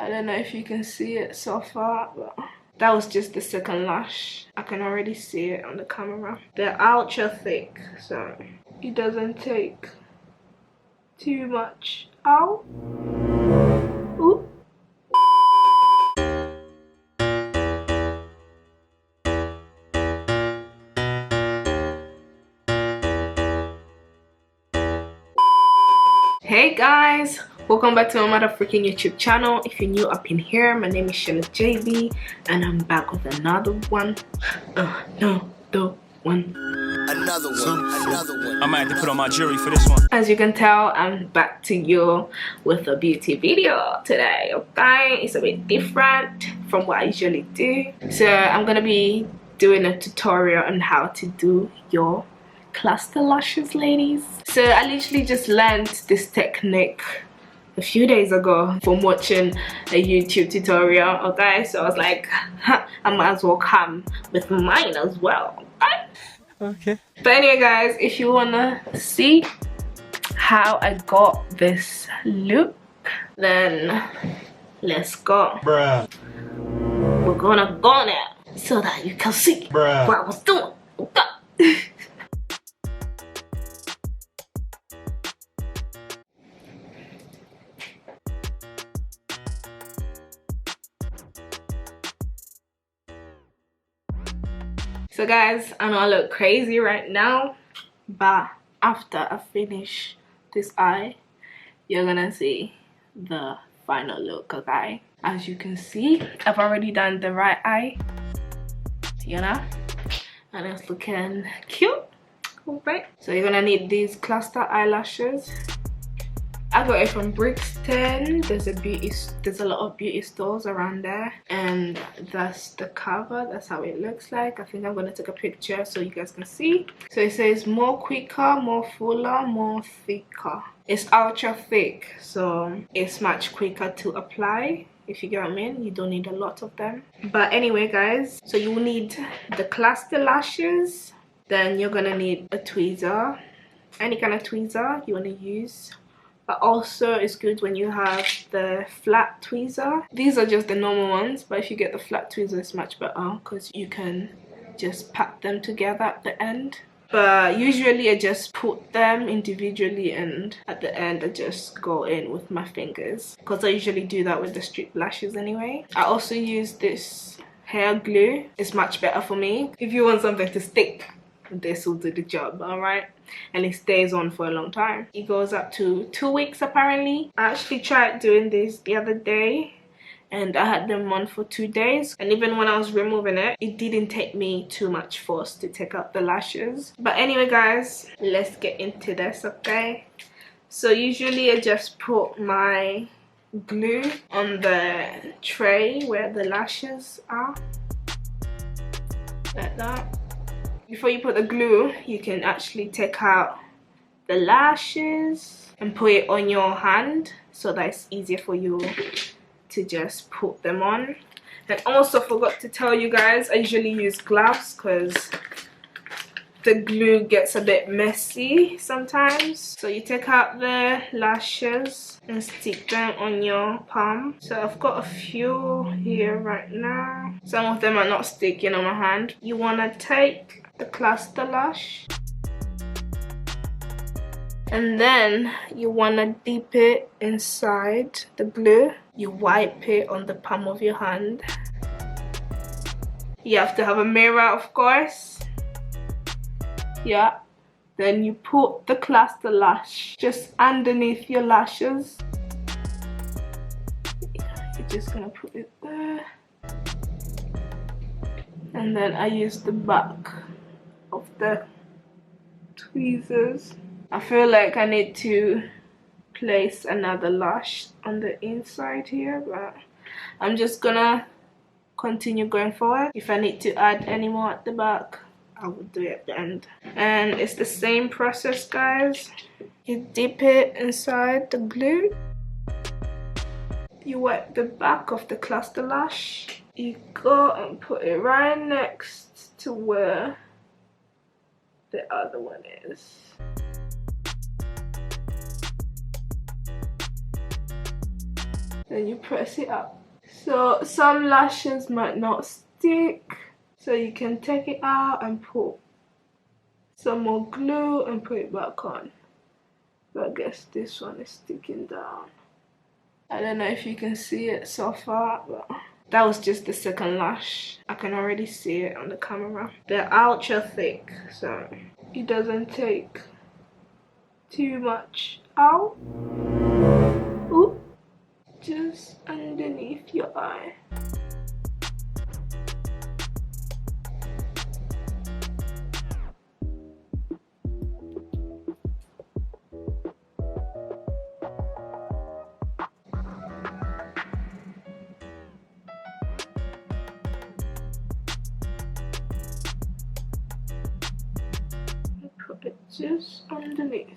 I don't know if you can see it so far, but that was just the second lash. I can already see it on the camera. They're ultra thick, so it doesn't take too much out. Ooh. Hey guys, welcome back to my motherfucking YouTube channel. If you're new up in here, my name is Sheila JB and I'm back with another one. Another one. I might have to put on my jewelry for this one. As you can tell, I'm back to you with a beauty video today. Okay, it's a bit different from what I usually do. So I'm gonna be doing a tutorial on how to do your cluster lashes, ladies. So I literally just learned this technique a few days ago from watching a YouTube tutorial. Okay, so I was like, I might as well come with mine as well. Okay. But anyway guys, if you wanna see how I got this look, then let's go. Bruh. We're gonna go now so that you can see what I was doing. Okay. So guys, I know I look crazy right now, but after I finish this eye, you're gonna see the final look, okay? As you can see, I've already done the right eye, you know, and it's looking cute. Alright, so you're gonna need these cluster eyelashes. I got it from Brixton. There's a lot of beauty stores around there, and that's the cover. That's how it looks like. I think I'm gonna take a picture so you guys can see. So it says more quicker, more fuller, more thicker. It's ultra thick, so it's much quicker to apply, if you get what I mean. You don't need a lot of them. But anyway guys, so you will need the cluster lashes, then you're gonna need a tweezer, any kind of tweezer you want to use. But also it's good when you have the flat tweezer. These are just the normal ones, but if you get the flat tweezer, it's much better because you can just pat them together at the end. But usually I just put them individually, and at the end I just go in with my fingers because I usually do that with the strip lashes anyway. I also use this hair glue. It's much better for me. If you want something to stick, this will do the job, alright? And it stays on for a long time. It goes up to 2 weeks apparently. I actually tried doing this the other day and I had them on for 2 days, and even when I was removing it, it didn't take me too much force to take out the lashes. But anyway guys, let's get into this, okay? So usually I just put my glue on the tray where the lashes are, like that. Before you put the glue, you can actually take out the lashes and put it on your hand so that it's easier for you to just put them on. And also forgot to tell you guys, I usually use gloves because the glue gets a bit messy sometimes. So you take out the lashes and stick them on your palm. So I've got a few here right now. Some of them are not sticking on my hand. You want to take the cluster lash and then you want to dip it inside the glue. You wipe it on the palm of your hand. You have to have a mirror, of course. Yeah, then you put the cluster lash just underneath your lashes. You're just gonna put it there, and then I use the back of the tweezers. I feel like I need to place another lash on the inside here, but I'm just gonna continue going forward. If I need to add any more at the back, I will do it at the end. And it's the same process guys. You dip it inside the glue, you wipe the back of the cluster lash, you go and put it right next to where the other one is. then you press it up. So some lashes might not stick, so you can take it out and put some more glue and put it back on. But I guess this one is sticking down. I don't know if you can see it so far, but that was just the second lash. I can already see it on the camera. They're ultra thick, so it doesn't take too much out. Ooh, just underneath your eye. Put it just underneath.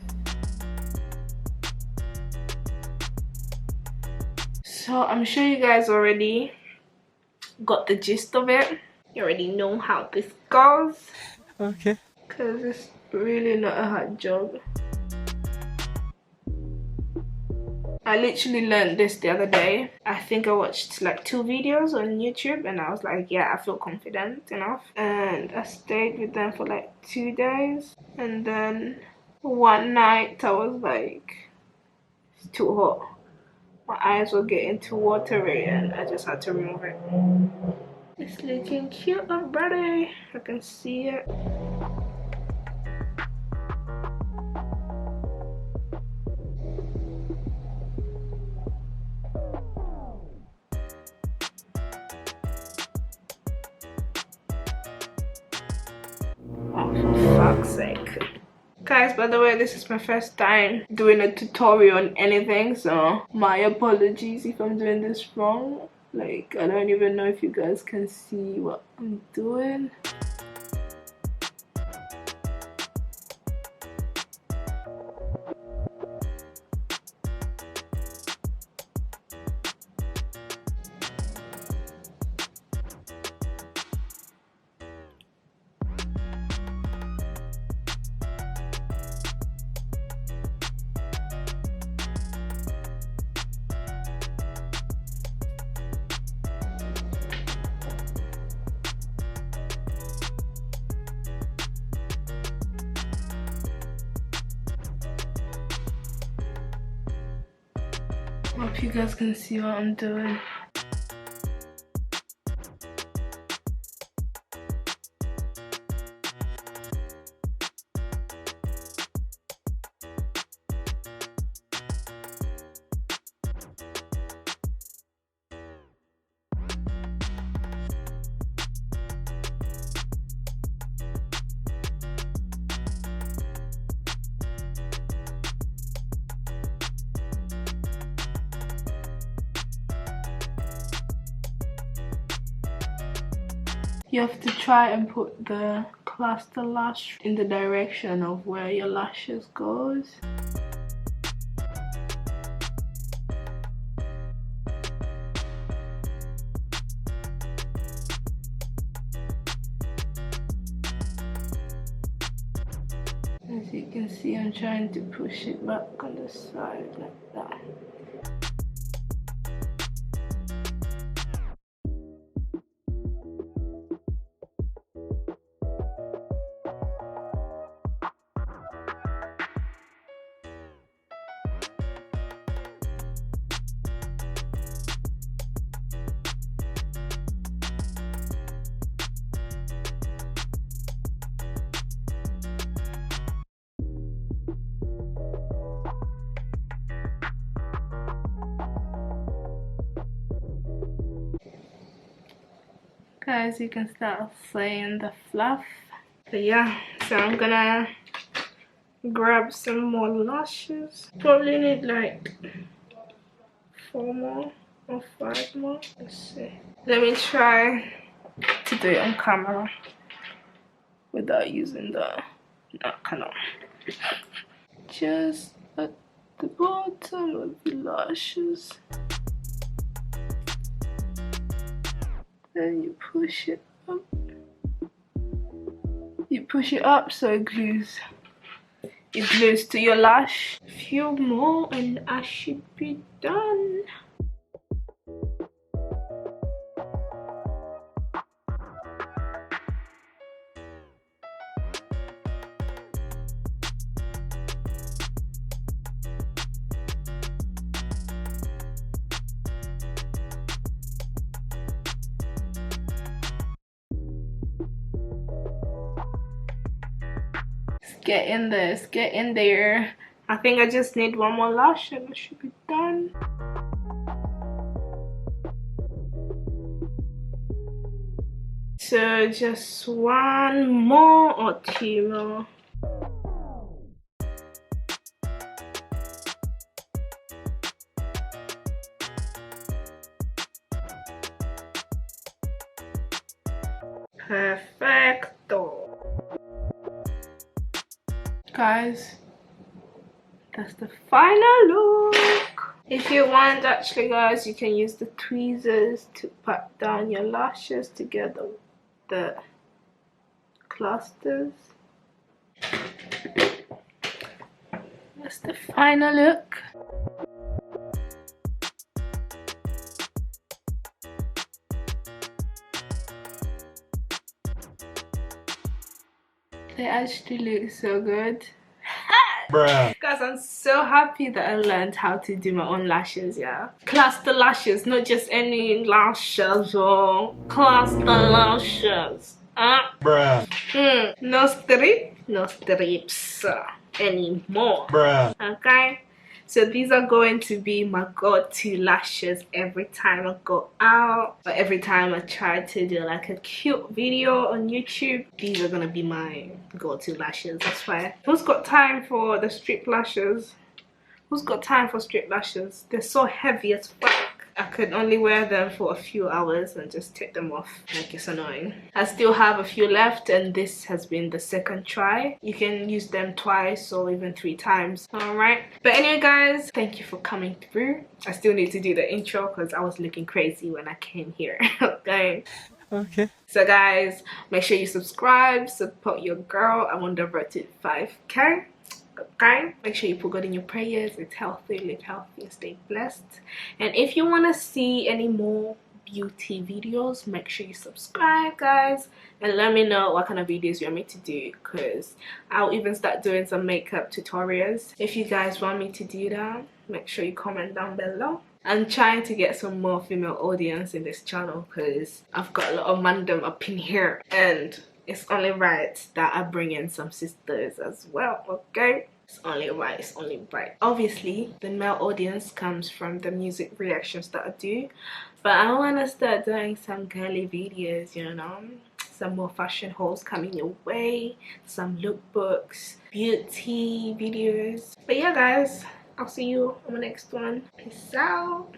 So I'm sure you guys already got the gist of it. You already know how this goes. Okay. Because it's really not a hard job. I literally learned this the other day. I think I watched like 2 videos on YouTube and I was like, yeah, I feel confident enough. And I stayed with them for like 2 days. And then one night I was like, it's too hot. My eyes were getting too watery and I just had to remove it. It's looking cute already. I can see it. Oh, for fuck's sake. Guys, by the way, this is my first time doing a tutorial on anything, so my apologies if I'm doing this wrong. Like, I don't even know if you guys can see what I'm doing. Hope you guys can see what I'm doing. You have to try and put the cluster lash in the direction of where your lashes goes. As you can see, I'm trying to push it back on the side like that. Guys, you can start seeing the fluff. But yeah, so I'm gonna grab some more lashes. Probably need like 4 more or 5 more. Let's see. Let me try to do it on camera without using the kind of just at the bottom of the lashes. Then you push it up. You push it up so it glues. It glues to your lash. A few more and I should be done. get in this, get in there. I think I just need one more lash and I should be done. So just one more or two more. Perfecto. Guys, that's the final look. If you want, actually guys, you can use the tweezers to pat down your lashes together with the clusters. That's the final look. They actually look so good. Bruh. Guys, I'm so happy that I learned how to do my own lashes, yeah. Cluster lashes, not just any lashes, or cluster lashes. Bruh. No strip, no strips anymore. Bruh. Okay, so these are going to be my go-to lashes every time I go out, or every time I try to do like a cute video on YouTube. These are gonna be my go-to lashes. That's why. Who's got time for the strip lashes? Who's got time for strip lashes? They're so heavy as fuck. I could only wear them for a few hours and just take them off. Like, it's annoying. I still have a few left and this has been the second try. You can use them twice or even 3 times. Alright. But anyway guys, thank you for coming through. I still need to do the intro because I was looking crazy when I came here. Okay. Okay. So guys, make sure you subscribe, support your girl. I want the road to 5K. Okay, make sure you put God in your prayers. It's healthy, live healthy, and stay blessed. And if you want to see any more beauty videos, make sure you subscribe guys, and let me know what kind of videos you want me to do, because I'll even start doing some makeup tutorials. If you guys want me to do that, make sure you comment down below. I'm trying to get some more female audience in this channel because I've got a lot of mandem up in here, and it's only right that I bring in some sisters as well. Okay, it's only right, it's only right. Obviously the male audience comes from the music reactions that I do, but I want to start doing some girly videos, you know, some more fashion hauls coming your way, some lookbooks, beauty videos. But yeah guys, I'll see you on the next one. Peace out.